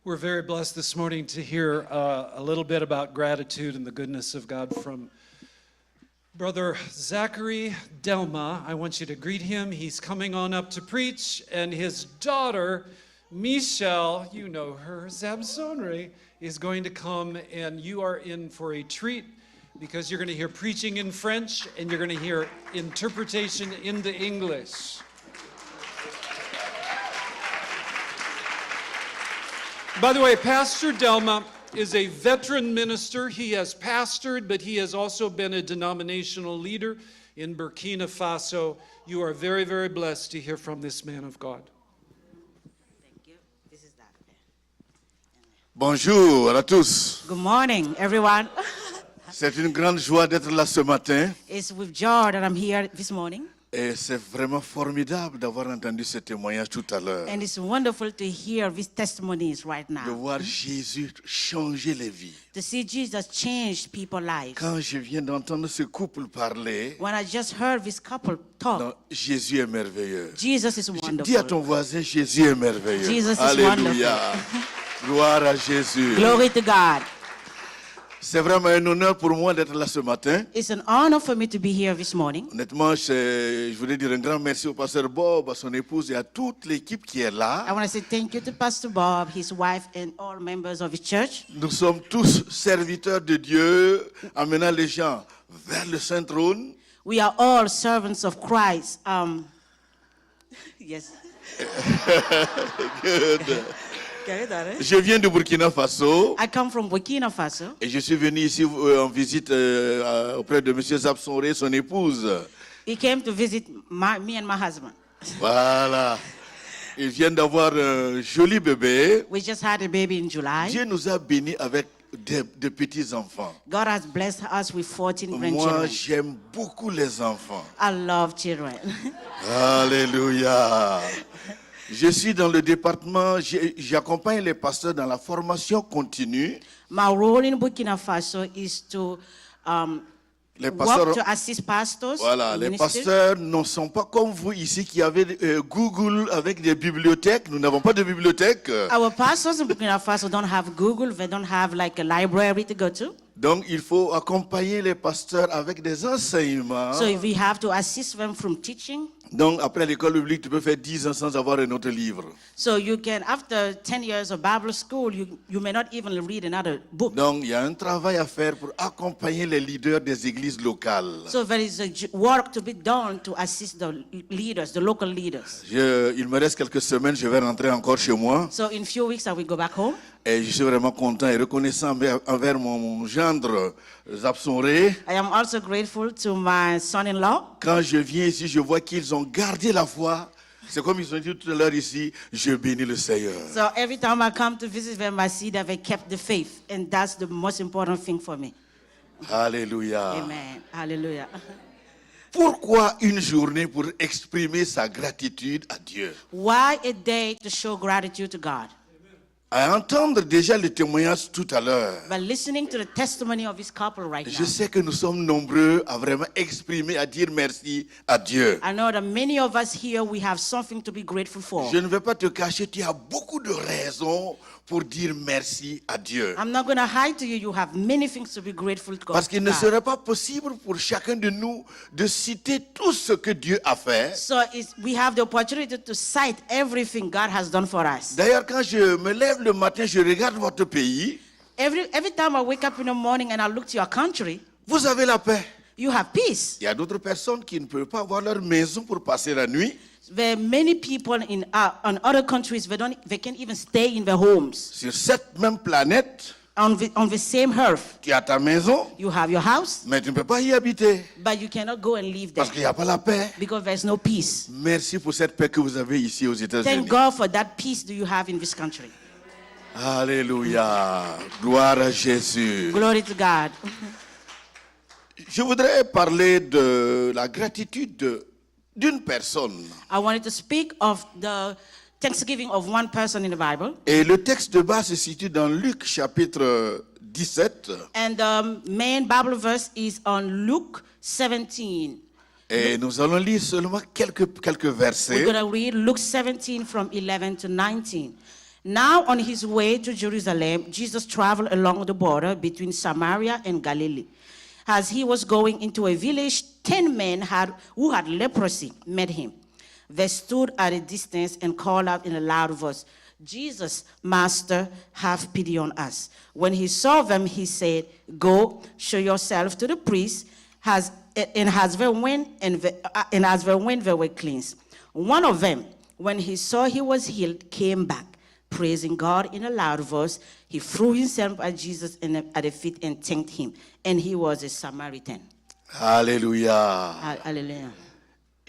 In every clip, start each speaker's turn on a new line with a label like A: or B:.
A: We're very blessed this morning to hear a little bit about gratitude and the goodness of God from Brother Zachary Delma. I want you to greet him. He's coming on up to preach, and his daughter, Michelle, you know her, Zabsonri, is going to come, and you are in for a treat because you're going to hear preaching in French and you're going to hear interpretation into English. By the way, Pastor Delma is a veteran minister. He has pastored, but he has also been a denominational leader in Burkina Faso. You are very, very blessed to hear from this man of God.
B: Thank you. This is that.
C: Bonjour à tous.
B: Good morning, everyone.
C: C'est une grande joie d'être là ce matin.
B: It's with joy that I'm here this morning.
C: Et c'est vraiment formidable d'avoir entendu ce témoignage tout à l'heure.
B: And it's wonderful to hear these testimonies right
C: De
B: now.
C: voir Jésus changer les vies.
B: To see Jesus change people's lives.
C: Quand je viens d'entendre ce couple parler,
B: When I just heard this couple talk,
C: non, Jésus est merveilleux.
B: Jesus is
C: Dis à
B: wonderful.
C: ton voisin, Jésus est merveilleux.
B: Jesus is
C: Alléluia. Gloire à Jésus.
B: Glory to God.
C: C'est vraiment un honneur pour moi d'être là ce matin.
B: It's an honor for me to be here this morning.
C: Honnêtement, je voudrais dire un grand merci au pasteur Bob, à son épouse et à toute l'équipe qui est là.
B: I want to say thank you to Pastor Bob, his wife, and all members of his church.
C: Nous sommes tous serviteurs de Dieu, amenant les gens vers le Saint Trône.
B: We are all servants of Christ. Yes.
C: Good. Je viens de Burkina Faso
B: I come from Burkina Faso.
C: et je suis venu ici en visite auprès de M. Zabsonri, son épouse.
B: He came to visit me and my husband.
C: Voilà. Ils viennent d'avoir un joli bébé.
B: We just had a baby in July.
C: Dieu nous a bénis avec de petits-enfants.
B: God has blessed us with 14
C: Moi,
B: grandchildren.
C: j'aime beaucoup les enfants.
B: I love children.
C: Alléluia. Je suis dans le département, j'accompagne les pasteurs dans la formation continue.
B: My role in Burkina Faso is to
C: Les pasteurs,
B: work to assist pastors.
C: voilà,
B: and
C: les
B: ministers.
C: pasteurs ne sont pas comme vous ici qui avez Google avec des bibliothèques. Nous n'avons pas de bibliothèque.
B: Our pastors in Burkina Faso don't have Google. They don't have like a library to go to.
C: Donc il faut accompagner les pasteurs avec des enseignements.
B: So we have to assist them from teaching.
C: Donc après l'école biblique, tu peux faire 10 ans sans avoir un autre livre.
B: So you can, after 10 years of Bible school, you may not even read another book.
C: Donc il y a un travail à faire pour accompagner les leaders des églises locales.
B: So there is a work to be done to assist the leaders, the local leaders.
C: Il me reste quelques semaines, je vais rentrer encore chez moi.
B: So in few weeks I will go back home.
C: Et je suis vraiment content et reconnaissant envers mon gendre Zabsonri.
B: I am also grateful to my son-in-law.
C: Quand je viens ici, je vois qu'ils ont gardé la foi. C'est comme ils ont dit tout à l'heure ici, je bénis le Seigneur.
B: So every time I come to visit them, I see that they kept the faith. And that's the most important thing for me.
C: Alléluia.
B: Amen. Hallelujah.
C: Pourquoi une journée pour exprimer sa gratitude à Dieu?
B: Why a day to show gratitude to God?
C: À entendre déjà le témoignage tout à l'heure,
B: By listening to the testimony of this couple right
C: je
B: now,
C: sais que nous sommes nombreux à vraiment exprimer, à dire merci à Dieu.
B: I know that many of us here, we have something to be grateful for.
C: Je ne vais pas te cacher, tu as beaucoup de raisons pour dire merci à Dieu.
B: I'm not going to hide to you, you have many things to be grateful to God.
C: Parce qu'il ne serait pas possible pour chacun de nous de citer tout ce que Dieu a fait.
B: So we have the opportunity to cite everything God has done for us.
C: D'ailleurs, quand je me lève le matin, je regarde votre pays.
B: Every time I wake up in the morning and I look to your country,
C: Vous avez la paix.
B: you have peace.
C: Il y a d'autres personnes qui ne peuvent pas avoir leur maison pour passer la nuit.
B: There are many people in other countries, they can't even stay in their homes.
C: Sur cette même planète,
B: On the same earth,
C: tu as ta maison,
B: you have your house,
C: mais tu ne peux pas y habiter
B: but you cannot go and live there
C: parce qu'il n'y a pas la paix.
B: because there's no peace.
C: Merci pour cette paix que vous avez ici aux
B: Thank
C: États-Unis.
B: God for that peace that you have in this country.
C: Alléluia. Gloire à Jésus.
B: Glory to God.
C: Je voudrais parler de la gratitude d'une personne.
B: I wanted to speak of the Thanksgiving of one person in the Bible.
C: Et le texte de base se situe dans Luc chapitre 17.
B: And the main Bible verse is on Luke 17.
C: Et nous allons lire seulement quelques
B: We're
C: versets.
B: going to read Luke 17 from 11 to 19. Now, on his way to Jerusalem, Jesus traveled along the border between Samaria and Galilee. As he was going into a village, 10 men who had leprosy met him. They stood at a distance and called out in a loud voice, "Jesus, Master, have pity on us." When he saw them, he said, "Go, show yourself to the priest." As they went, they were cleansed. One of them, when he saw he was healed, came back, praising God in a loud voice. He threw himself at Jesus at the feet and thanked him. And he was a Samaritan.
C: Alléluia.
B: Hallelujah.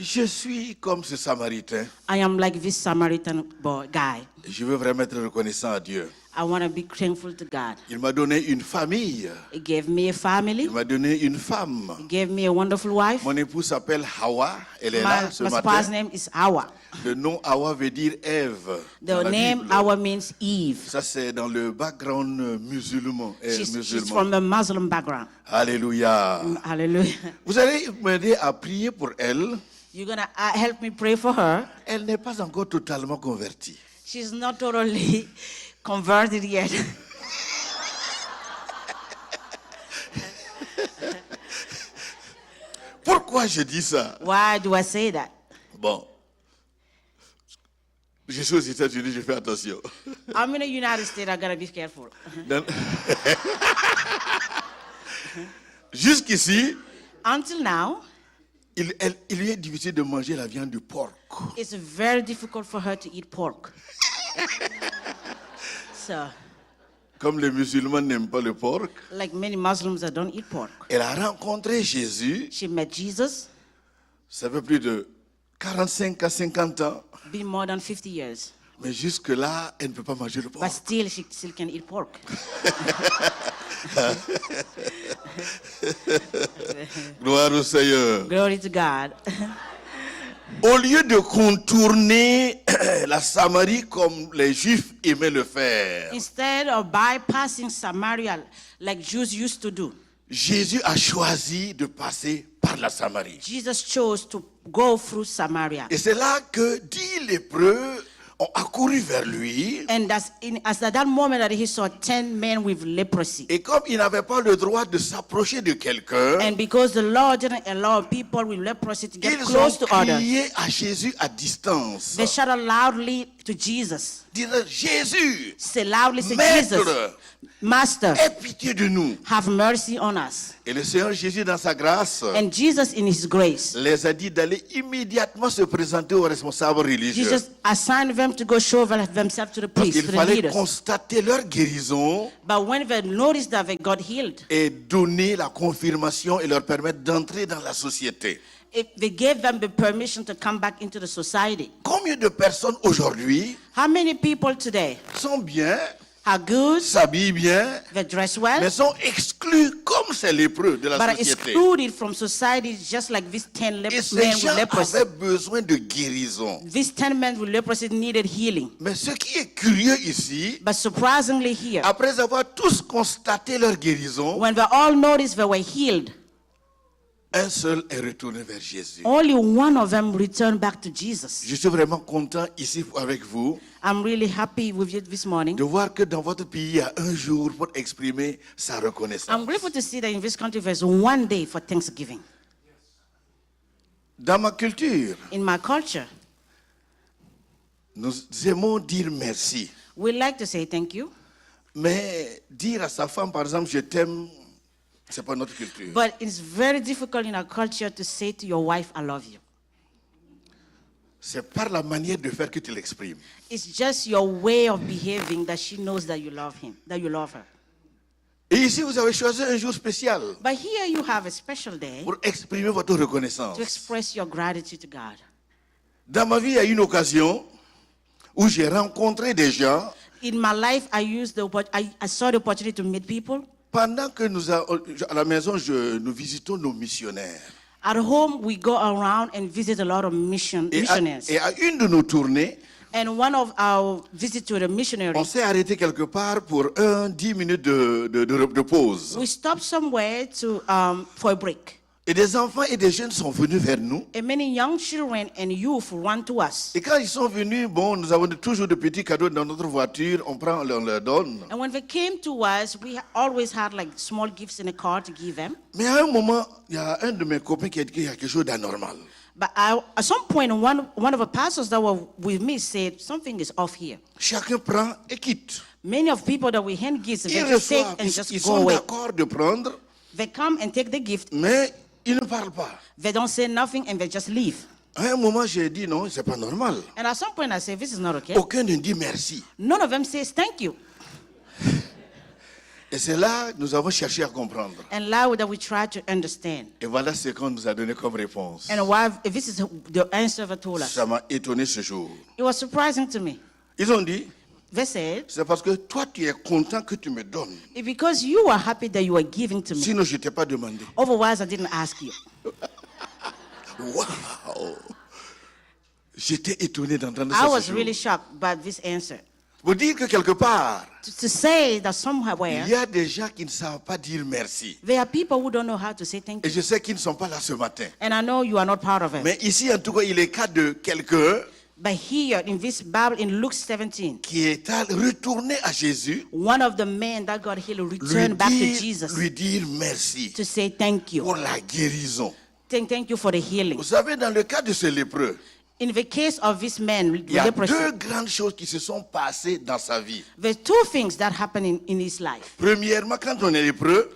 C: Je suis comme ce Samaritain.
B: I am like this Samaritan guy.
C: Je veux vraiment être reconnaissant à Dieu.
B: I want to be thankful to God.
C: Il m'a donné une famille.
B: He gave me a family.
C: Il m'a donné une femme.
B: He gave me a wonderful wife.
C: Mon épouse s'appelle Hawa. Elle est là ce
B: My
C: matin.
B: spouse's name is Hawa.
C: Le nom Hawa veut dire Ève.
B: The name Hawa means Eve.
C: Ça, c'est dans le background musulman.
B: She's from a Muslim background.
C: Alléluia.
B: Hallelujah.
C: Vous allez m'aider à prier pour elle.
B: You're going to help me pray for her.
C: Elle n'est pas encore totalement convertie.
B: She's not totally converted yet.
C: Pourquoi je dis ça?
B: Why do I say that?
C: Bon. Je suis aux États-Unis, je fais attention.
B: I'm in the United States, I gotta be careful.
C: Dans- Jusqu'ici,
B: Until now,
C: il lui est difficile de manger la viande du porc.
B: it's very difficult for her to eat pork. So,
C: Comme les musulmans n'aiment pas le porc,
B: like many Muslims that don't eat pork.
C: elle a rencontré Jésus,
B: She met Jesus,
C: ça fait plus de 45 à 50 ans,
B: been more than 50 years.
C: mais jusque-là, elle ne peut pas manger le porc.
B: But still, she still can eat pork.
C: Gloire au Seigneur.
B: Glory to God.
C: Au lieu de contourner la Samarie comme les Juifs aimaient le faire,
B: Instead of bypassing Samaria like Jews used to do,
C: Jésus a choisi de passer par la Samarie.
B: Jesus chose to go through Samaria.
C: Et c'est là que 10 lépreux ont accouru vers lui.
B: And as at that moment that he saw 10 men with leprosy.
C: Et comme il n'avait pas le droit de s'approcher de quelqu'un,
B: And because the Lord didn't allow people with leprosy to get
C: ils
B: close
C: ont
B: to others,
C: crié à Jésus à distance.
B: they shouted loudly to Jesus.
C: Disant, Jésus,
B: Say loudly, say,
C: Maître,
B: Jesus, Master,
C: aie pitié de nous.
B: have mercy on us.
C: Et le Seigneur Jésus, dans sa grâce,
B: And Jesus, in his grace,
C: les a dit d'aller immédiatement se présenter aux responsables religieux.
B: Jesus assigned them to go show themselves to the
C: Parce
B: priests,
C: qu'il
B: to the
C: fallait
B: leaders.
C: constater leur guérison
B: But when they noticed that they got healed,
C: et donner la confirmation et leur permettre d'entrer dans la société.
B: they gave them the permission to come back into the society.
C: Combien de personnes aujourd'hui
B: How many people today
C: sont bien,
B: are good,
C: s'habillent bien,
B: they dress well,
C: mais sont exclus comme ces lépreux de la
B: but are
C: société?
B: excluded from society just like these 10
C: Et ces
B: men
C: gens
B: with leprosy.
C: avaient besoin de guérison.
B: These 10 men with leprosy needed healing.
C: Mais ce qui est curieux ici,
B: But surprisingly here,
C: après avoir tous constaté leur guérison,
B: when they all noticed they were healed,
C: un seul est retourné vers Jésus.
B: only one of them returned back to Jesus.
C: Je suis vraiment content ici avec vous
B: I'm really happy with you this morning.
C: de voir que dans votre pays, il y a un jour pour exprimer sa reconnaissance.
B: I'm grateful to see that in this country there's one day for Thanksgiving.
C: Dans ma culture,
B: In my culture,
C: nous aimons dire merci.
B: we like to say thank you,
C: Mais dire à sa femme, par exemple, je t'aime, c'est pas notre culture.
B: but it's very difficult in our culture to say to your wife, I love you.
C: C'est par la manière de faire que tu l'exprimes.
B: It's just your way of behaving that she knows that you love him, that you love her.
C: Et ici, vous avez choisi un jour spécial
B: But here you have a special day
C: pour exprimer votre reconnaissance.
B: to express your gratitude to God.
C: Dans ma vie, il y a une occasion où j'ai rencontré des gens
B: In my life, I saw the opportunity to meet people.
C: pendant que à la maison, nous visitons nos missionnaires.
B: At home, we go around and visit a lot of missionaries.
C: Et à une de nos tournées,
B: And one of our visits to the
C: on
B: missionaries,
C: s'est arrêté quelque part pour 10 minutes de pause.
B: we stopped somewhere for a break.
C: Et des enfants et des jeunes sont venus vers nous.
B: And many young children and youth run to us.
C: Et quand ils sont venus, bon, nous avons toujours de petits cadeaux dans notre voiture, on prend, on leur donne.
B: And when they came to us, we always had like small gifts in the car to give them.
C: Mais à un moment, il y a un de mes copains qui a dit qu'il y a quelque chose d'anormal.
B: But at some point, one of the pastors that were with me said, something is off here.
C: Chacun prend et quitte.
B: Many of people that we hand gifts, they
C: Ils
B: just take
C: reçoivent,
B: and
C: ils
B: just go
C: sont
B: away.
C: d'accord de prendre,
B: They come and take the gift.
C: mais ils ne parlent pas.
B: They don't say nothing and they just leave.
C: À un moment, j'ai dit non, c'est pas normal.
B: And at some point, I say, this is not okay.
C: Aucun ne dit merci.
B: None of them says thank you.
C: Et c'est là que nous avons cherché à comprendre.
B: And now that we try to understand.
C: Et voilà ce qu'on nous a donné comme réponse.
B: And why, this is the answer they told us.
C: Ça m'a étonné ce jour.
B: It was surprising to me.
C: Ils ont dit,
B: They said,
C: c'est parce que toi, tu es content que tu me donnes.
B: it's because you are happy that you are giving to me.
C: Sinon, je ne t'ai pas demandé.
B: Otherwise, I didn't ask you.
C: Waouh! J'étais étonné d'entendre
B: I
C: ça
B: was
C: ce jour.
B: really shocked by this answer.
C: Pour dire que quelque part,
B: To say that somewhere,
C: il y a des gens qui ne savent pas dire merci.
B: there are people who don't know how to say thank
C: Et
B: you.
C: je sais qu'ils ne sont pas là ce matin.
B: And I know you are not part of it.
C: Mais ici, en tout cas, il est cas de quelqu'un
B: But here in this Bible, in Luke 17,
C: qui est retourné à Jésus,
B: one of the men that got healed returned back to Jesus
C: lui dire merci
B: to say thank you.
C: pour la guérison.
B: Thank you for the healing.
C: Vous savez, dans le cas de ce lépreux,
B: In the case of this man with
C: il y a
B: leprosy,
C: deux grandes choses qui se sont passées dans sa vie.
B: there's two things that happen in his life.
C: Premièrement, quand on est lépreux,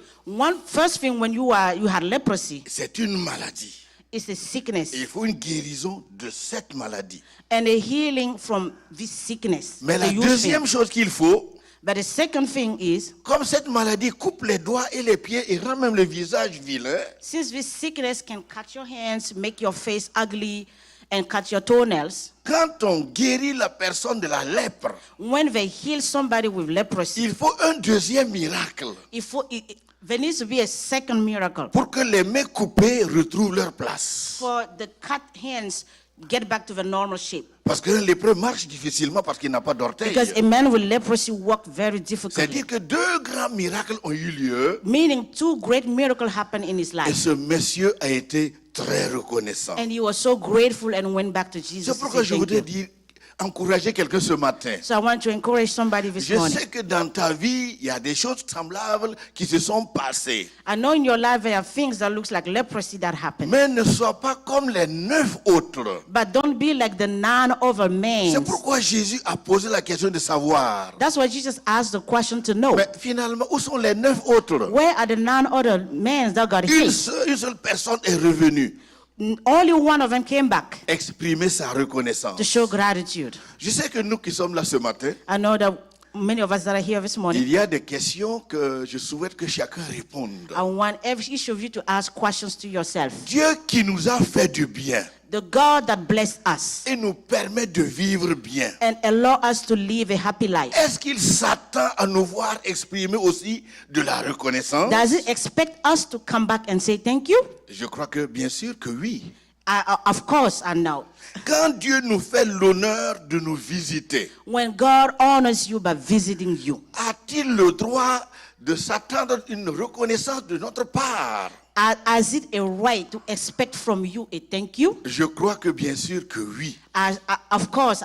B: First thing, when you had leprosy,
C: c'est une maladie.
B: is a sickness
C: Et il faut une guérison de cette maladie.
B: and a healing from this sickness.
C: Mais
B: The
C: la
B: youth
C: deuxième
B: thing.
C: chose qu'il faut,
B: But the second thing is,
C: comme cette maladie coupe les doigts et les pieds et rend même le visage vilain,
B: since this sickness can cut your hands, make your face ugly, and cut your toenails,
C: quand on guérit la personne de la lèpre,
B: when they heal somebody with leprosy,
C: il faut un deuxième miracle
B: there needs to be a second miracle
C: pour que les mains coupées retrouvent leur place.
B: for the cut hands get back to the normal shape.
C: Parce qu'un lépreux marche difficilement parce qu'il n'a pas d'orteil.
B: Because a man with leprosy walked very difficultly.
C: C'est-à-dire que deux grands miracles ont eu lieu
B: Meaning two great miracles happened in his
C: et
B: life.
C: ce monsieur a été très reconnaissant.
B: And he was so grateful and went back to Jesus.
C: C'est
B: to
C: pourquoi
B: say
C: je
B: thank
C: voudrais
B: you.
C: dire, encourager quelqu'un ce matin.
B: So I want to encourage somebody this
C: Je
B: morning.
C: sais que dans ta vie, il y a des choses semblables qui se sont passées.
B: I know in your life there are things that looks like leprosy that happen.
C: Mais ne sois pas comme les 9 autres.
B: But don't be like the 9 other men.
C: C'est pourquoi Jésus a posé la question de savoir.
B: That's why Jesus asked the question to know.
C: Mais finalement, où sont les 9 autres?
B: Where are the 9 other men that got healed?
C: Une seule personne est revenue
B: Only one of them came back
C: exprimer sa
B: to
C: reconnaissance.
B: show gratitude.
C: Je sais que nous qui sommes là ce matin,
B: I know that many of us that are here this morning,
C: il y a des questions que je souhaite que chacun réponde.
B: I want each of you to ask questions to yourself.
C: Dieu qui nous a fait du bien
B: The God that blessed us
C: et nous permet de vivre bien,
B: and allow us to live a happy life,
C: est-ce qu'il s'attend à nous voir exprimer aussi de la reconnaissance?
B: does he expect us to come back and say thank you?
C: Je crois que bien sûr que oui.
B: Of course, I know.
C: Quand Dieu nous fait l'honneur de nous visiter,
B: When God honors you by visiting you,
C: a-t-il le droit de s'attendre à une reconnaissance de notre part?
B: has it a right to expect from you a thank you?
C: Je crois que bien sûr que oui.
B: Of course,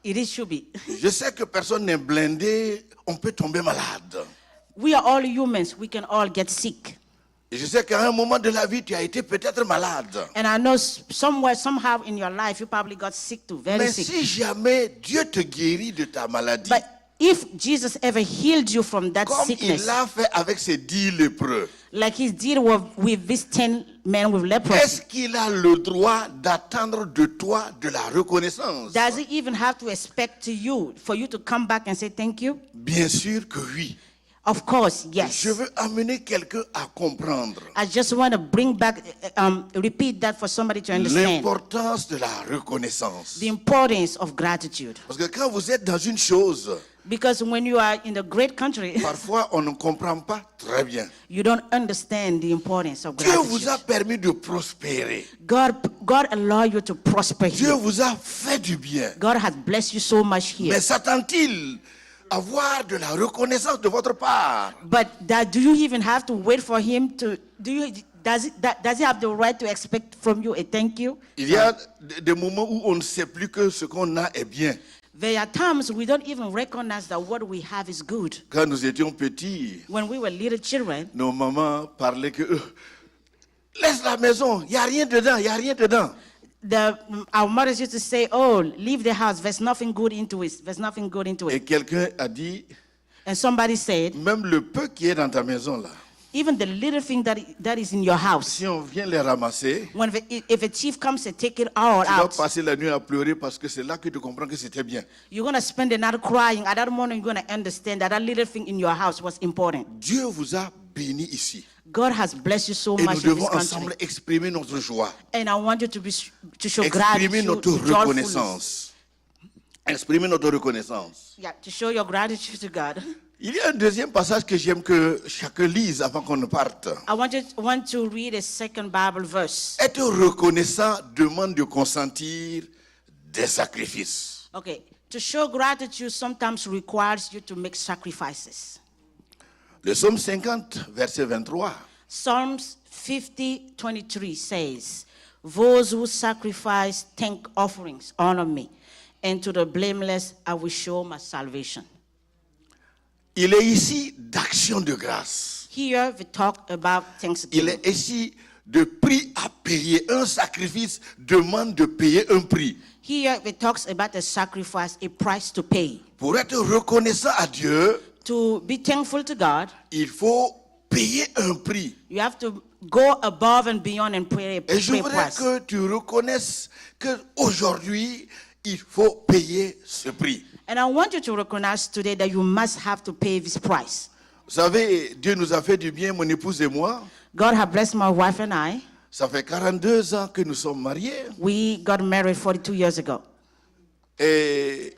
B: it should be.
C: Je sais que personne n'est blindé, on peut tomber malade.
B: We are all humans. We can all get sick.
C: Et je sais qu'à un moment de la vie, tu as été peut-être malade.
B: And I know somehow in your life, you probably got sick too, very
C: Mais
B: sick.
C: si jamais Dieu te guérit de ta maladie,
B: But if Jesus ever healed you from that
C: comme
B: sickness,
C: il l'a fait avec ces 10 lépreux,
B: like he did with these 10 men with
C: est-ce
B: leprosy,
C: qu'il a le droit d'attendre de toi de la reconnaissance?
B: does he even have to expect for you to come back and say thank you?
C: Bien sûr que oui.
B: Of course, yes.
C: Je veux amener quelqu'un à comprendre
B: I just want to repeat that for somebody to understand
C: l'importance de la reconnaissance.
B: the importance of gratitude.
C: Parce que quand vous êtes dans une chose,
B: Because when you are in a great country,
C: parfois on ne comprend pas très bien.
B: you don't understand the importance of
C: Dieu vous
B: gratitude.
C: a permis de prospérer.
B: God allow you to prosper
C: Dieu
B: here.
C: vous a fait du bien.
B: God has blessed you so much here.
C: Mais s'attend-il à avoir de la reconnaissance de votre part?
B: But do you even have to wait for him to does he have the right to expect from you a thank you?
C: Il y a des moments où on ne sait plus que ce qu'on a est bien.
B: There are times we don't even recognize that what we have is good.
C: Quand nous étions petits,
B: When we were little children,
C: nos mamans parlaient que laisse la maison, il n'y a rien dedans, il n'y a rien dedans.
B: our mothers used to say, "Oh, leave the house. There's nothing good into it. There's nothing good into
C: Et
B: it."
C: quelqu'un a dit,
B: And somebody said,
C: même le peu qui est dans ta maison là,
B: even the little thing that is in your house,
C: si on vient les ramasser,
B: if a thief comes and take it all
C: tu vas
B: out,
C: passer la nuit à pleurer parce que c'est là que tu comprends que c'était bien.
B: you're going to spend the night crying. At that moment, you're going to understand that little thing in your house was important.
C: Dieu vous a béni ici.
B: God has blessed you so
C: Et
B: much
C: nous
B: in this
C: devons
B: country.
C: ensemble exprimer notre joie,
B: And I want you to show
C: exprimer
B: gratitude,
C: notre
B: joyfulness.
C: reconnaissance. Exprimer notre reconnaissance.
B: Yeah, to show your gratitude to God.
C: Il y a un deuxième passage que j'aime que chacun lise avant qu'on ne parte.
B: I want to read a second Bible verse.
C: Être reconnaissant demande de consentir des sacrifices.
B: Okay, to show gratitude sometimes requires you to make sacrifices.
C: Le psaume 50, verset 23.
B: Psalms 50:23 says, "Those who sacrifice thank offerings honor me, and to the blameless I will show my salvation."
C: Il est ici d'action de grâce.
B: Here we talk about
C: Il
B: thanksgiving.
C: est ici de prix à payer. Un sacrifice demande de payer un prix.
B: Here it talks about a sacrifice, a price to pay.
C: Pour être reconnaissant à Dieu,
B: To be thankful to God,
C: il faut payer un prix.
B: you have to go above and beyond and pay
C: Et je
B: a
C: voudrais
B: price.
C: que tu reconnaisses qu'aujourd'hui, il faut payer ce prix.
B: And I want you to recognize today that you must have to pay this price.
C: Vous savez, Dieu nous a fait du bien, mon épouse et moi.
B: God has blessed my wife and I.
C: Ça fait 42 ans que nous sommes mariés.
B: We got married 42 years ago.
C: Et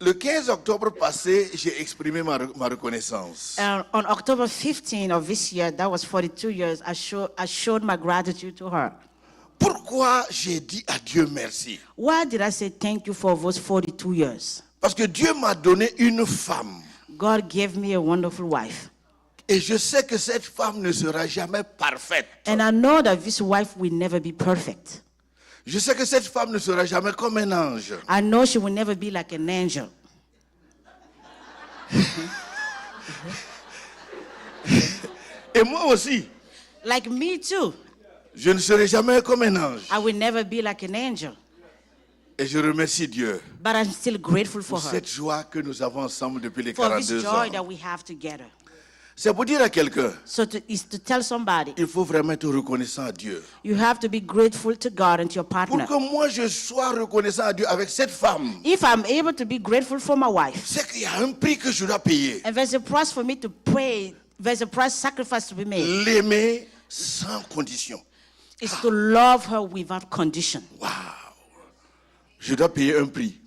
C: le 15 octobre passé, j'ai exprimé ma reconnaissance.
B: On October 15 of this year, that was 42 years, I showed my gratitude to her.
C: Pourquoi j'ai dit à Dieu merci?
B: Why did I say thank you for those 42 years?
C: Parce que Dieu m'a donné une femme.
B: God gave me a wonderful wife.
C: Et je sais que cette femme ne sera jamais parfaite.
B: And I know that this wife will never be perfect.
C: Je sais que cette femme ne sera jamais comme un ange.
B: I know she will never be like an angel.
C: Et moi aussi,
B: Like me too.
C: je ne serai jamais comme un ange.
B: I will never be like an angel.
C: Et je remercie Dieu
B: But I'm still grateful for
C: pour
B: her.
C: cette joie que nous avons ensemble depuis les
B: For this
C: 42
B: joy
C: ans.
B: that we have together.
C: C'est pour dire à quelqu'un,
B: So is to tell somebody,
C: il faut vraiment être reconnaissant à Dieu.
B: you have to be grateful to God and to your
C: Pour
B: partner.
C: que moi je sois reconnaissant à Dieu avec cette femme,
B: If I'm able to be grateful for my wife,
C: c'est qu'il y a un prix que je dois payer.
B: and there's a price for me to pay, there's a price sacrifice to be made,
C: L'aimer sans condition.
B: is to love her without condition.
C: Waouh! Je dois payer un prix.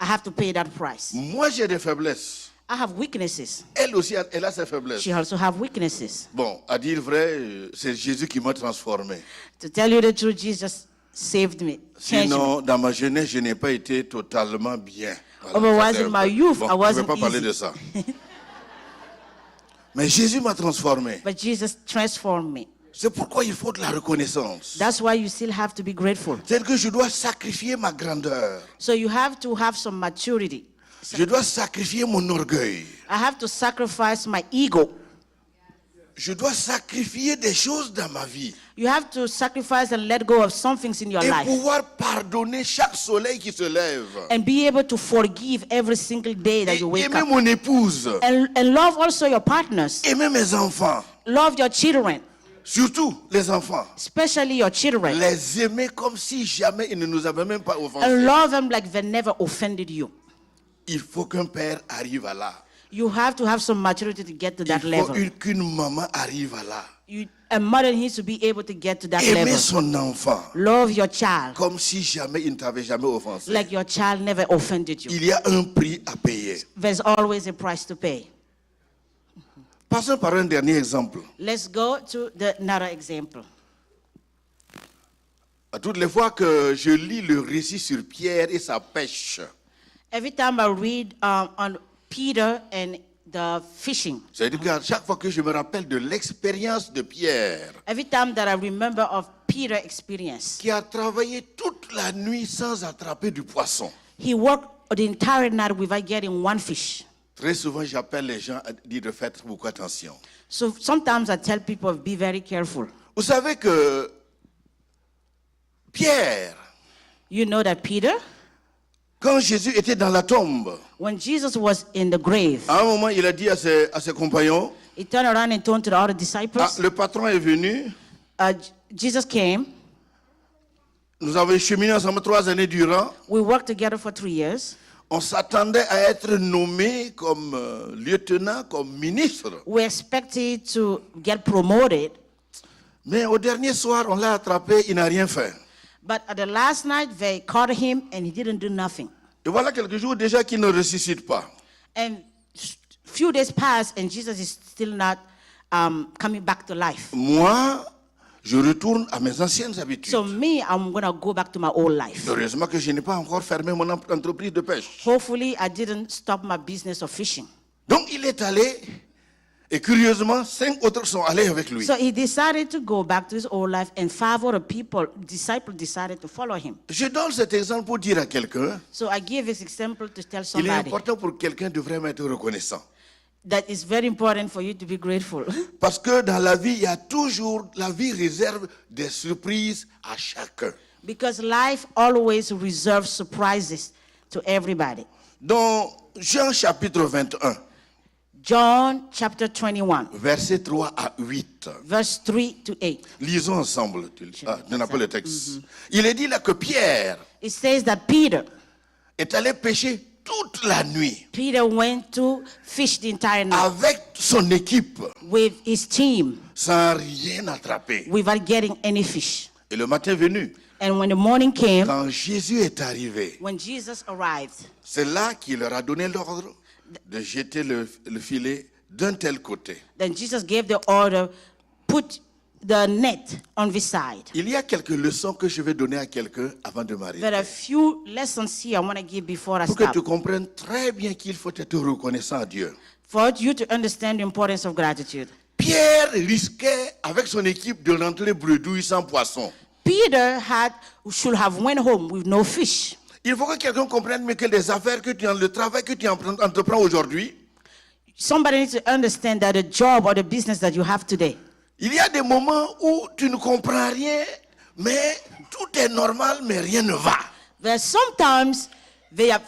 B: I have to pay that price.
C: Moi j'ai des faiblesses.
B: I have weaknesses.
C: Elle aussi, elle a ses faiblesses.
B: She also have weaknesses.
C: Bon, à dire vrai, c'est Jésus qui m'a transformé.
B: To tell you the truth, Jesus saved me, changed me.
C: Sinon, dans ma jeunesse, je n'ai pas été totalement bien. Voilà,
B: Otherwise,
C: ça, c'est
B: in
C: un
B: my
C: peu-
B: youth,
C: bon,
B: I
C: je ne vais
B: wasn't
C: pas parler
B: easy.
C: de ça. Mais Jésus m'a transformé.
B: But Jesus transformed me.
C: C'est pourquoi il faut de la reconnaissance.
B: That's why you still have to be grateful.
C: C'est que je dois sacrifier ma grandeur.
B: So you have to have some maturity.
C: Je dois sacrifier mon orgueil.
B: I have to sacrifice my ego.
C: Je dois sacrifier des choses dans ma vie.
B: You have to sacrifice and let go of some things in your
C: Et
B: life.
C: pouvoir pardonner chaque soleil qui se lève.
B: And be able to forgive every single day that
C: Et
B: you wake
C: aimer
B: up.
C: mon épouse.
B: And love also your partners.
C: Aimer mes enfants.
B: Love your children,
C: Surtout les enfants.
B: especially your children.
C: Les aimer comme si jamais ils ne nous avaient même pas
B: And
C: offensés.
B: love them like they never offended you.
C: Il faut qu'un père arrive à là.
B: You have to have some maturity to get to
C: Il
B: that
C: faut
B: level.
C: qu'une maman arrive à là.
B: A mother needs to be able to get to that
C: Aimer
B: level.
C: son enfant
B: Love your child
C: comme si jamais il ne t'avait jamais offensé.
B: like your child never offended you.
C: Il y a un prix à payer.
B: There's always a price to pay.
C: Passons par un dernier exemple.
B: Let's go to another example.
C: À toutes les fois que je lis le récit sur Pierre et sa pêche,
B: Every time I read on Peter and the fishing.
C: C'est-à-dire qu'à chaque fois que je me rappelle de l'expérience de Pierre,
B: Every time that I remember of Peter's experience,
C: qui a travaillé toute la nuit sans attraper du poisson.
B: he worked the entire night without getting one fish.
C: Très souvent, j'appelle les gens à dire de faire beaucoup attention.
B: So sometimes I tell people, be very careful.
C: Vous savez que Pierre,
B: You know that Peter,
C: quand Jésus était dans la tombe,
B: when Jesus was in the grave,
C: à un moment, il a dit à ses compagnons,
B: he turned around and told to the other disciples,
C: le patron est venu,
B: Jesus came.
C: nous avons cheminé ensemble 3 années durant.
B: We worked together for 3 years.
C: On s'attendait à être nommé comme lieutenant, comme ministre.
B: We expected to get promoted,
C: Mais au dernier soir, on l'a attrapé, il n'a rien fait.
B: but at the last night they caught him and he didn't do nothing.
C: Et voilà quelques jours déjà qu'il ne ressuscite pas.
B: And few days passed and Jesus is still not coming back to life.
C: Moi, je retourne à mes anciennes habitudes.
B: So me, I'm going to go back to my old life.
C: Heureusement que je n'ai pas encore fermé mon entreprise de pêche.
B: Hopefully I didn't stop my business of fishing.
C: Donc il est allé, et curieusement, 5 autres sont allés avec lui.
B: So he decided to go back to his old life, and 5 other disciples decided to follow him.
C: Je donne cet exemple pour dire à quelqu'un,
B: So I give this example to tell
C: il est
B: somebody
C: important pour quelqu'un de vraiment être reconnaissant.
B: that it's very important for you to be grateful.
C: Parce que dans la vie, il y a toujours, la vie réserve des surprises à chacun.
B: Because life always reserves surprises to everybody.
C: Dans Jean chapitre 21,
B: John chapter 21,
C: versets 3 à 8.
B: verse 3 to 8.
C: Lisons ensemble. Je n'ai pas le texte. Il est dit là que Pierre
B: It says that Peter
C: est allé pêcher toute la nuit
B: went to fish the entire night
C: avec son équipe
B: with his team
C: sans rien attraper.
B: without getting any fish.
C: Et le matin venu,
B: And when the morning came,
C: quand Jésus est arrivé,
B: when Jesus arrived,
C: c'est là qu'il leur a donné l'ordre de jeter le filet d'un tel côté.
B: then Jesus gave the order, put the net on this side.
C: Il y a quelques leçons que je vais donner à quelqu'un avant de m'arrêter.
B: There are a few lessons here I want to give before I
C: Pour que tu
B: stop.
C: comprennes très bien qu'il faut être reconnaissant à Dieu.
B: For you to understand the importance of gratitude.
C: Pierre risquait avec son équipe de rentrer bredouille sans poisson.
B: Peter should have went home with no fish.
C: Il faut que quelqu'un comprenne mais que les affaires que le travail que tu entreprends aujourd'hui,
B: Somebody needs to understand that the job or the business that you have today,
C: il y a des moments où tu ne comprends rien, mais tout est normal, mais rien ne va.
B: there's sometimes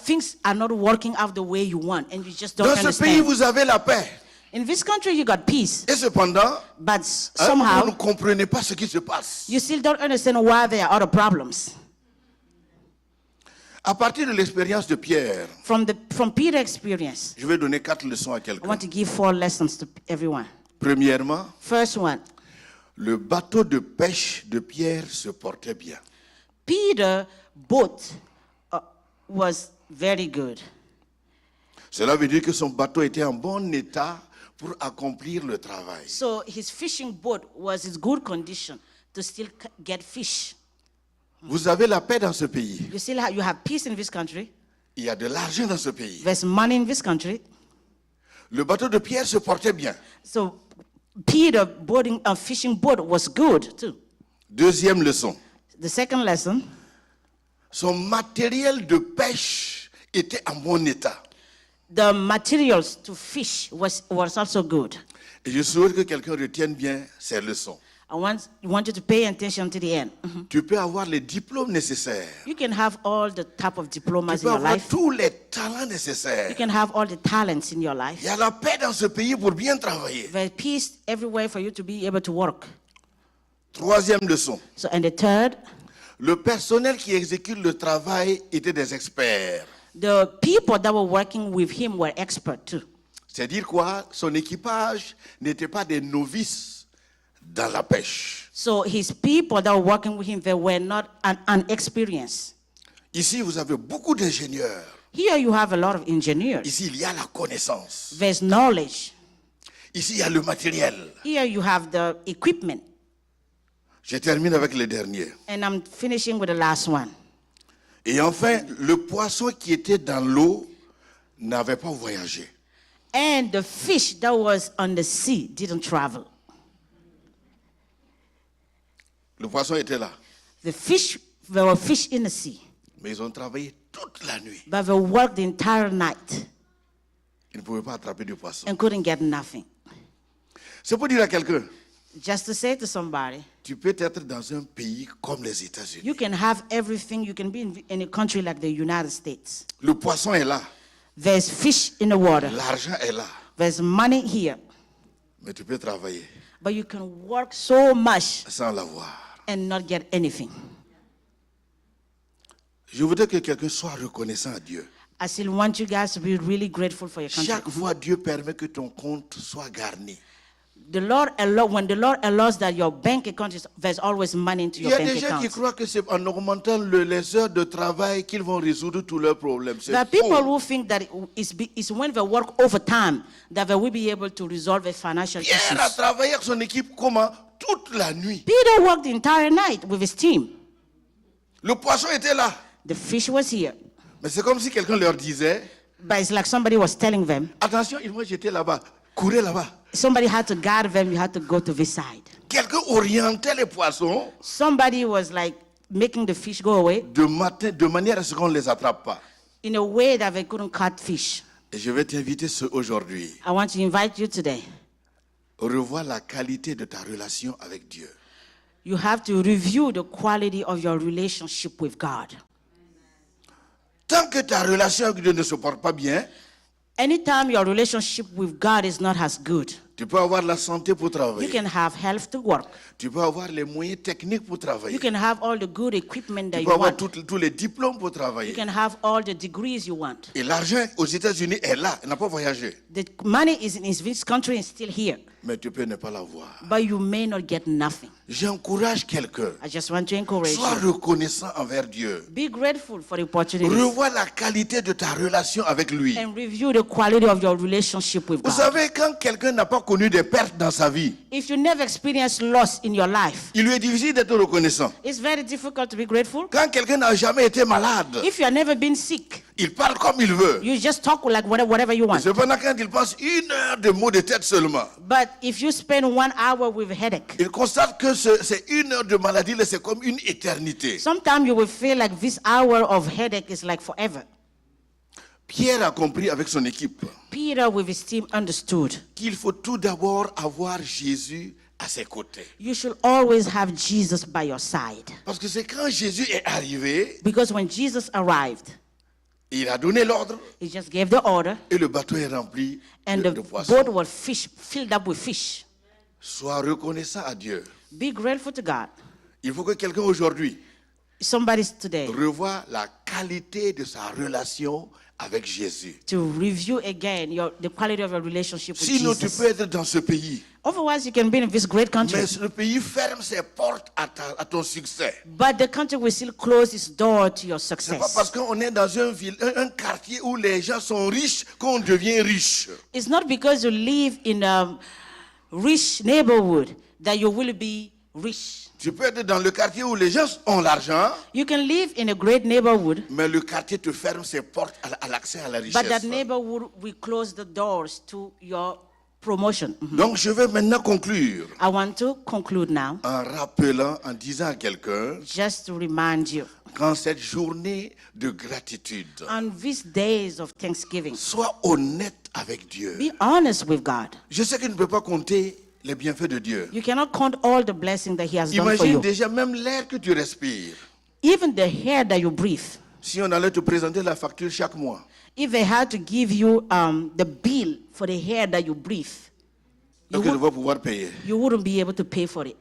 B: things are not working out the way you want and you just don't
C: Dans ce pays,
B: understand.
C: vous avez la paix.
B: In this country you got peace,
C: Et cependant,
B: but
C: vous ne
B: somehow
C: comprenez pas ce qui se passe.
B: you still don't understand why there are other problems.
C: À partir de l'expérience de Pierre,
B: From Peter's experience,
C: je vais donner 4 leçons à
B: I
C: quelqu'un.
B: want to give 4 lessons to everyone.
C: Premièrement,
B: First one,
C: le bateau de pêche de Pierre se portait bien.
B: Peter's boat was very good.
C: Cela veut dire que son bateau était en bon état pour accomplir le travail.
B: So his fishing boat was in good condition to still get fish.
C: Vous avez la paix dans ce pays.
B: You have peace in this country.
C: Il y a de l'argent dans ce pays.
B: There's money in this country.
C: Le bateau de Pierre se portait bien.
B: So Peter's fishing boat was good too.
C: Deuxième leçon.
B: The second lesson,
C: Son matériel de pêche était en bon état.
B: the materials to fish was also good.
C: Et je souhaite que quelqu'un retienne bien ces leçons.
B: I want you to pay attention to the end.
C: Tu peux avoir les diplômes nécessaires.
B: You can have all the type of
C: Tu
B: diplomas
C: peux
B: in your
C: avoir
B: life.
C: tous les talents
B: You
C: nécessaires.
B: can have all the talents in your life.
C: Il y a la paix dans ce pays pour bien travailler.
B: There's peace everywhere for you to be able to work.
C: Troisième leçon.
B: So, and the third,
C: Le personnel qui exécute le travail était des experts.
B: the people that were working with him were experts too.
C: C'est-à-dire quoi? Son équipage n'était pas des novices dans la pêche.
B: So his people that were working with him, they were not unexperienced.
C: Ici, vous avez beaucoup d'ingénieurs.
B: Here you have a lot of engineers.
C: Ici, il y a la connaissance.
B: There's knowledge.
C: Ici, il y a le matériel.
B: Here you have the equipment.
C: Je termine avec le dernier.
B: And I'm finishing with the last one.
C: Et enfin, le poisson qui était dans l'eau n'avait pas voyagé.
B: And the fish that was on the sea didn't travel.
C: Le poisson était là.
B: There were fish in the sea,
C: Mais ils ont travaillé toute la nuit.
B: but they worked the entire night
C: Ils ne pouvaient pas attraper du poisson.
B: and couldn't get nothing.
C: C'est pour dire à quelqu'un,
B: Just to say to somebody,
C: tu peux être dans un pays comme les États-Unis.
B: you can have everything. You can be in a country like the United States.
C: Le poisson est là.
B: There's fish in the water.
C: L'argent est là.
B: There's money here.
C: Mais tu peux travailler
B: But you can work so much
C: sans l'avoir.
B: and not get anything.
C: Je voudrais que quelqu'un soit reconnaissant à Dieu.
B: I still want you guys to be really grateful for your country.
C: Chaque fois, Dieu permet que ton compte soit garni.
B: When the Lord allows that your bank account there's always money into
C: Il y
B: your
C: a des
B: bank
C: gens qui
B: account.
C: croient que c'est en augmentant les heures de travail qu'ils vont résoudre tous leurs problèmes. C'est
B: There are people
C: faux.
B: who think that it's when they work overtime that they will be able to resolve their financial
C: Pierre
B: issues.
C: a travaillé avec son équipe comment? Toute la nuit.
B: Peter worked the entire night with his team.
C: Le poisson était là.
B: The fish was here.
C: Mais c'est comme si quelqu'un leur disait,
B: But it's like somebody was telling them,
C: attention, ils vont jeter là-bas. Courez là-bas.
B: somebody had to guide them, you had to go to this side.
C: Quelqu'un orientait les poissons
B: Somebody was like making the fish go away
C: de manière à ce qu'on ne les attrape pas.
B: in a way that they couldn't cut fish.
C: Et je vais t'inviter aujourd'hui.
B: I want to invite you today.
C: Revois la qualité de ta relation avec Dieu.
B: You have to review the quality of your relationship with God.
C: Tant que ta relation avec Dieu ne se porte pas bien,
B: Anytime your relationship with God is not as good,
C: tu peux avoir la santé pour
B: you
C: travailler.
B: can have health to work.
C: Tu peux avoir les moyens techniques pour travailler.
B: You can have all the good equipment that
C: Tu
B: you
C: peux avoir
B: want.
C: tous les diplômes pour
B: You
C: travailler.
B: can have all the degrees you want.
C: Et l'argent aux États-Unis est là, il n'a pas voyagé.
B: The money is in this country and still here,
C: Mais tu peux ne pas l'avoir.
B: but you may not get nothing.
C: J'encourage quelqu'un.
B: I just want to encourage
C: Sois
B: you.
C: reconnaissant envers Dieu.
B: Be grateful for the opportunities
C: Revois la qualité de ta relation avec lui.
B: and review the quality of your relationship with
C: Vous
B: God.
C: savez, quand quelqu'un n'a pas connu des pertes dans sa vie,
B: If you never experienced loss in your life,
C: il lui est difficile d'être reconnaissant.
B: it's very difficult to be grateful.
C: Quand quelqu'un n'a jamais été malade,
B: If you have never been sick,
C: il parle comme il veut.
B: you just talk like whatever you want.
C: Cependant, quand il passe 1 heure de maux de tête seulement,
B: But if you spend 1 hour with a headache,
C: il constate que c'est 1 heure de maladie, là, c'est comme une éternité.
B: sometimes you will feel like this hour of headache is like forever.
C: Pierre a compris avec son équipe
B: Peter with his team understood
C: qu'il faut tout d'abord avoir Jésus à ses côtés.
B: you should always have Jesus by your side.
C: Parce que c'est quand Jésus est arrivé,
B: Because when Jesus arrived,
C: il a donné l'ordre
B: he just gave the order
C: et le bateau est rempli
B: and
C: de
B: the
C: poissons.
B: boat was filled up with fish.
C: Sois reconnaissant à Dieu.
B: Be grateful to God.
C: Il faut que quelqu'un aujourd'hui
B: Somebody today
C: revoie la qualité de sa relation avec Jésus.
B: to review again the quality of your relationship with
C: Sinon, tu
B: Jesus.
C: peux être dans ce pays,
B: Otherwise, you can be in this great country,
C: mais le pays ferme ses portes à ton succès.
B: but the country will still close its door to your
C: C'est pas
B: success.
C: parce qu'on est dans un quartier où les gens sont riches qu'on devient riche.
B: It's not because you live in a rich neighborhood that you will be rich.
C: Tu peux être dans le quartier où les gens ont l'argent,
B: You can live in a great neighborhood,
C: mais le quartier te ferme ses portes à l'accès à la
B: but that
C: richesse.
B: neighborhood will close the doors to your promotion.
C: Donc je vais maintenant conclure
B: I want to conclude now,
C: en rappelant, en disant à quelqu'un,
B: just to remind you,
C: qu'en cette journée de gratitude,
B: on these days of Thanksgiving,
C: sois honnête avec Dieu.
B: be honest with God.
C: Je sais que tu ne peux pas compter les bienfaits de Dieu.
B: You cannot count all the blessings that He has done for
C: Imagine
B: you.
C: déjà même l'air que tu respires.
B: Even the air that you breathe.
C: Si on allait te présenter la facture chaque mois,
B: If they had to give you the bill for the air that you breathe,
C: donc tu vas pouvoir payer.
B: you wouldn't be able to pay for it.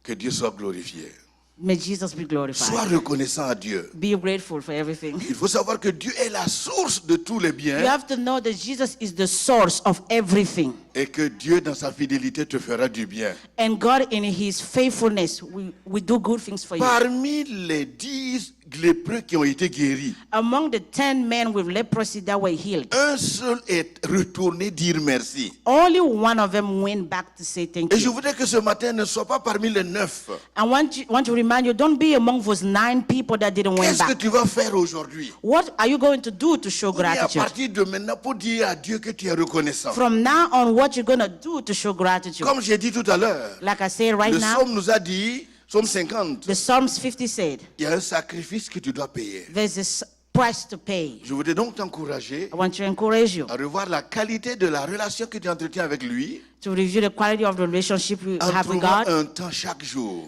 C: Que Dieu soit glorifié.
B: May Jesus be glorified.
C: Sois reconnaissant à Dieu.
B: Be grateful for everything.
C: Il faut savoir que Dieu est la source de tous les
B: You
C: biens
B: have to know that Jesus is the source of everything.
C: et que Dieu, dans sa fidélité, te fera du bien.
B: And God, in His faithfulness, will do good things for you.
C: Parmi les 10 lépreux qui ont été guéris,
B: Among the 10 men with leprosy that were healed,
C: un seul est retourné dire merci.
B: only one of them went back to say thank
C: Et je
B: you.
C: voudrais que ce matin ne soit pas parmi les 9.
B: I want to remind you, don't be among those 9 people that didn't went
C: Qu'est-ce que
B: back.
C: tu vas faire aujourd'hui?
B: What are you going to do to show
C: Ou bien à
B: gratitude?
C: partir de maintenant pour dire à Dieu que tu es reconnaissant.
B: From now on, what you're going to do to show gratitude?
C: Comme j'ai dit tout à l'heure,
B: Like I said right
C: le
B: now,
C: psaume nous a dit, psaume 50,
B: the Psalms 50 said,
C: il y a un sacrifice que tu dois payer.
B: there's a price to pay.
C: Je voudrais donc t'encourager
B: I want to encourage you
C: à revoir la qualité de la relation que tu entretiens avec lui
B: to review the quality of the relationship you
C: en
B: have with
C: trouvant
B: God.
C: un temps chaque jour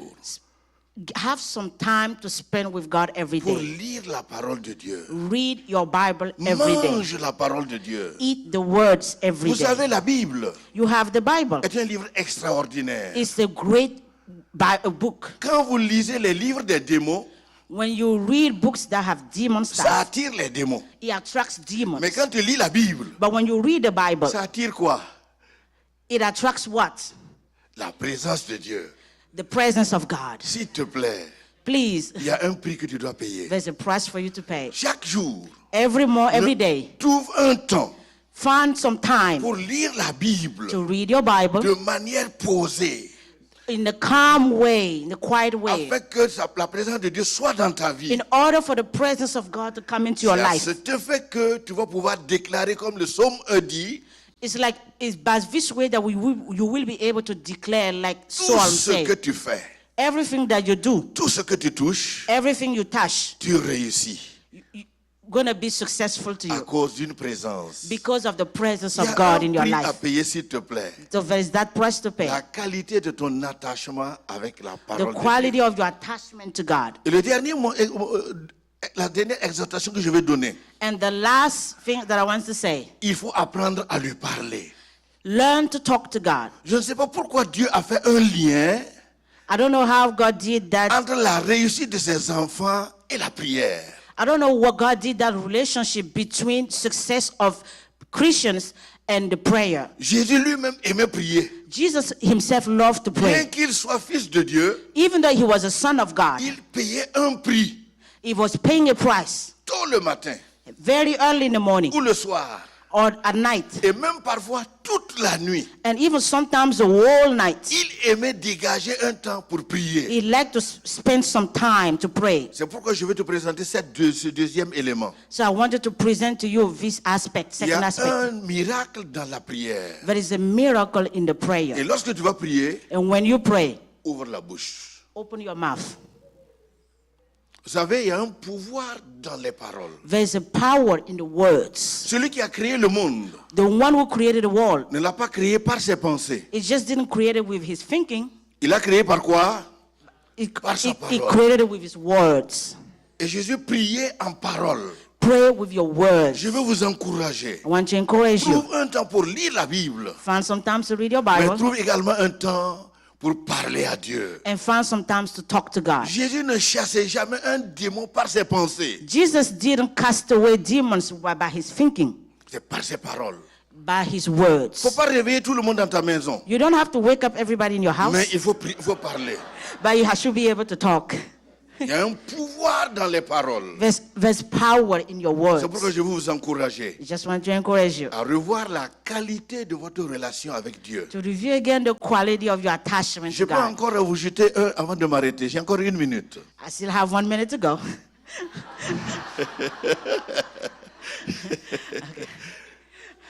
B: Have some time to spend with God every
C: pour
B: day.
C: lire la parole de Dieu.
B: Read your Bible every day.
C: Mange la parole de Dieu.
B: Eat the words every
C: Vous
B: day.
C: savez, la Bible
B: You have the Bible.
C: est un livre extraordinaire.
B: It's a great book.
C: Quand vous lisez les livres des démons,
B: When you read books that have demon
C: ça
B: stuff,
C: attire les démons.
B: it attracts demons.
C: Mais quand tu lis la Bible,
B: But when you read the Bible,
C: ça attire quoi?
B: it attracts what?
C: La présence de Dieu.
B: The presence of God.
C: S'il te plaît,
B: Please,
C: il y a un prix que tu dois payer.
B: there's a price for you to pay.
C: Chaque jour,
B: Every day,
C: trouve un temps
B: find some time
C: pour lire la Bible
B: to read your Bible
C: de manière posée,
B: in the calm way, in the quiet way,
C: afin que la présence de Dieu soit dans ta vie.
B: in order for the presence of God to come into your
C: C'est à
B: life.
C: ce fait que tu vas pouvoir déclarer comme le psaume dit,
B: It's by this way that you will be able to declare, like
C: tout
B: Psalm
C: ce
B: says,
C: que tu fais,
B: everything that you do,
C: tout ce que tu touches,
B: everything you touch,
C: tu réussis
B: you're going to be successful to
C: à
B: you
C: cause d'une présence.
B: because of the presence
C: Il y
B: of
C: a
B: God
C: un
B: in your
C: prix à
B: life.
C: payer, s'il te plaît.
B: So there is that price to pay.
C: La qualité de ton attachement avec la
B: The
C: parole de
B: quality
C: Dieu.
B: of your attachment to God.
C: Et la dernière exhortation que je vais donner,
B: And the last thing that I want to say,
C: il faut apprendre à lui parler.
B: learn to talk to God.
C: Je ne sais pas pourquoi Dieu a fait un lien
B: I don't know how God did that.
C: entre la réussite de ses enfants et la prière.
B: I don't know what God did that relationship between success of Christians and the prayer.
C: Jésus lui-même aimait prier.
B: Jesus himself loved to
C: Bien
B: pray.
C: qu'il soit fils de Dieu,
B: Even though he was a son of God,
C: il payait un prix
B: he was paying a price
C: tôt le matin
B: very early in the morning
C: ou le soir
B: or at night,
C: et même parfois toute la nuit.
B: and even sometimes the whole night.
C: Il aimait dégager un temps pour prier.
B: He liked to spend some time to pray.
C: C'est pourquoi je vais te présenter ce deuxième élément.
B: So I wanted to present to you this aspect,
C: Il y
B: second
C: a
B: aspect.
C: un miracle dans la prière.
B: There is a miracle in the
C: Et
B: prayer.
C: lorsque tu vas prier,
B: And when you pray,
C: ouvre la bouche.
B: open your mouth.
C: Vous savez, il y a un pouvoir dans les paroles.
B: There's a power in the words.
C: Celui qui a créé le monde
B: The one who created the world,
C: ne l'a pas créé par ses pensées.
B: he just didn't create it with his thinking.
C: Il l'a créé par quoi?
B: He
C: sa parole.
B: created it with his words.
C: Et Jésus priait en parole.
B: Pray with your words.
C: Je veux vous encourager.
B: I want to encourage you.
C: Trouve un temps pour lire la Bible.
B: Find some time to read your
C: Mais
B: Bible
C: trouve également un temps pour parler à Dieu.
B: and find some time to talk to God.
C: Jésus ne chassait jamais un démon par ses pensées.
B: Jesus didn't cast away demons by his thinking,
C: C'est par ses paroles.
B: by his
C: Il ne
B: words.
C: faut pas réveiller tout le monde dans ta maison.
B: You don't have to wake up everybody in your house,
C: Mais il faut parler.
B: but you should be able to talk.
C: Il y a un pouvoir dans les paroles.
B: There's power in your words.
C: C'est pourquoi je veux vous encourager
B: I just want to encourage you
C: à revoir la qualité de votre relation avec Dieu.
B: to review again the quality of your attachment
C: Je
B: to
C: peux
B: God.
C: encore vous jeter un avant de m'arrêter. J'ai encore 1 minute.
B: I still have 1 minute to go.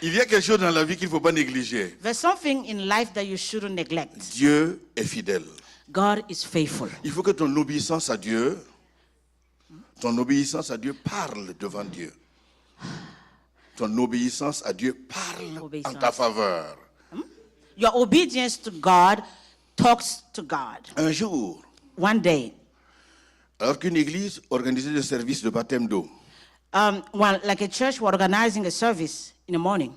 C: Il y a quelque chose dans la vie qu'il ne faut pas négliger.
B: There's something in life that you shouldn't neglect.
C: Dieu est fidèle.
B: God is faithful.
C: Il faut que ton obéissance à Dieu parle devant Dieu. Ton obéissance à Dieu parle en ta faveur.
B: Your obedience to God talks to God.
C: Un jour,
B: One day,
C: alors qu'une église organisait des services de baptême d'eau,
B: like a church were organizing a service in the morning.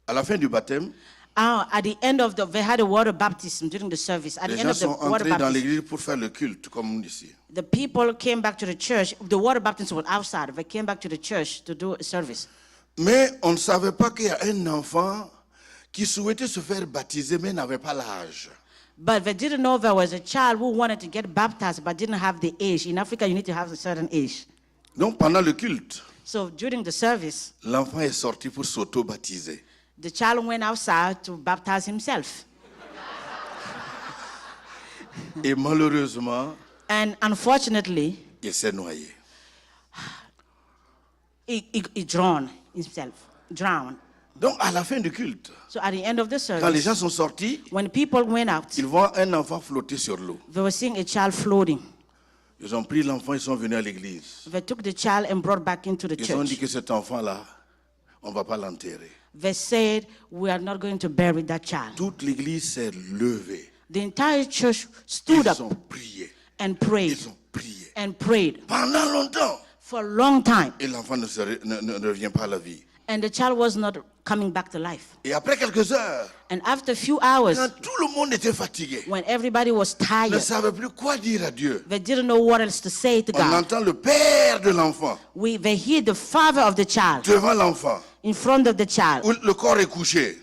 C: à la fin du baptême,
B: At the end of they had a water baptism during the service. At
C: les
B: the end
C: gens
B: of the
C: sont
B: water
C: entrés dans
B: baptism,
C: l'église pour faire le culte, comme ici.
B: the people came back to the church. The water baptism was outside. They came back to the church to do a service.
C: Mais on ne savait pas qu'il y a un enfant qui souhaitait se faire baptiser, mais n'avait pas l'âge.
B: But they didn't know there was a child who wanted to get baptized but didn't have the age. In Africa, you need to have a certain age.
C: Donc pendant le culte,
B: So during the service,
C: l'enfant est sorti pour s'auto-baptiser.
B: the child went outside to baptize himself.
C: Et malheureusement,
B: And unfortunately,
C: il s'est noyé.
B: he drowned himself. Drowned.
C: Donc à la fin du culte,
B: So at the end of the
C: quand les
B: service,
C: gens sont sortis,
B: when people went out,
C: ils voient un enfant flotter sur l'eau.
B: they were seeing a child floating.
C: Ils ont pris l'enfant, ils sont venus à l'église.
B: They took the child and brought back into the
C: Ils ont dit
B: church.
C: que cet enfant-là, on ne va pas l'enterrer.
B: They said, we are not going to bury that child.
C: Toute l'église s'est levée.
B: The entire church stood
C: Ils
B: up
C: ont prié.
B: and prayed
C: Ils ont prié.
B: and prayed
C: Pendant longtemps.
B: for a long time.
C: Et l'enfant ne revient pas à la vie.
B: And the child was not coming back to life.
C: Et après quelques heures,
B: And after a few hours,
C: quand tout le monde était fatigué,
B: when everybody was
C: ne
B: tired,
C: savait plus quoi dire à Dieu,
B: they didn't know what else to say to
C: on
B: God.
C: entend le père de l'enfant
B: They hear the father of the child
C: devant l'enfant,
B: in front of the child.
C: où le corps est couché,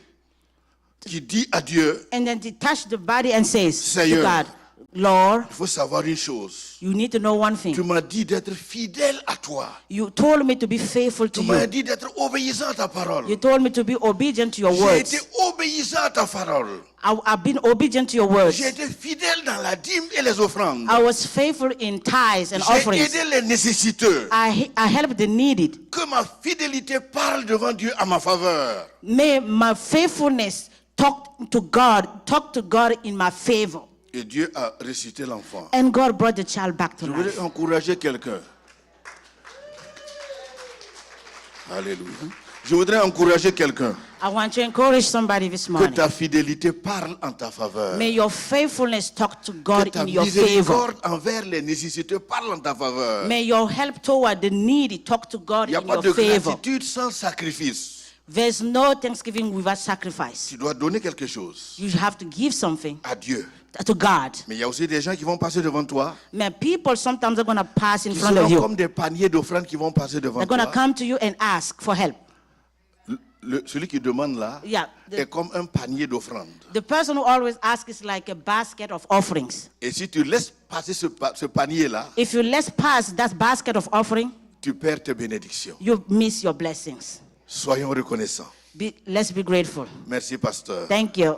C: qui dit à Dieu,
B: And then he touched the body and says to
C: Seigneur.
B: God, Lord,
C: il faut savoir une chose.
B: you need to know one
C: Tu
B: thing.
C: m'as dit d'être fidèle à toi.
B: You told me to be faithful to
C: Tu m'as
B: you.
C: dit d'être obéissant à ta parole.
B: You told me to be obedient to your
C: J'ai été
B: words.
C: obéissant à ta parole.
B: I've been obedient to your words.
C: J'ai été fidèle dans la dîme et les offrandes.
B: I was faithful in tithes and
C: J'ai
B: offerings.
C: aidé les nécessiteux.
B: I helped the needed.
C: Que ma fidélité parle devant Dieu à ma faveur.
B: May my faithfulness talk to God in my favor.
C: Et Dieu a ressuscité l'enfant.
B: And God brought the child back to
C: Je voudrais
B: life.
C: encourager quelqu'un. Alléluia. Je voudrais encourager quelqu'un.
B: I want to encourage somebody this
C: Que
B: morning.
C: ta fidélité parle en ta faveur.
B: May your faithfulness talk to
C: Que
B: God
C: ta
B: in your favor.
C: miséricorde envers les nécessiteux parle en ta faveur.
B: May your help toward the needy talk to God
C: Il n'y a
B: in
C: pas
B: your
C: de
B: favor.
C: gratitude sans sacrifice.
B: There's no thanksgiving without sacrifice.
C: Tu dois donner quelque chose
B: You have to give something
C: à Dieu.
B: to God.
C: Mais il y a aussi des gens qui vont passer devant toi,
B: Man, people sometimes are going to pass in
C: qui
B: front of
C: seront
B: you.
C: comme des paniers d'offrandes qui vont passer devant
B: They're going to
C: toi.
B: come to you and ask for help.
C: Celui qui demande là
B: Yeah,
C: est comme un panier d'offrandes.
B: The person who always asks is like a basket of offerings.
C: Et si tu laisses passer ce panier-là,
B: If you let pass that basket of offering,
C: tu perds tes bénédictions.
B: you miss your blessings.
C: Soyons reconnaissants.
B: Let's be grateful.
C: Merci, pasteur.
B: Thank you.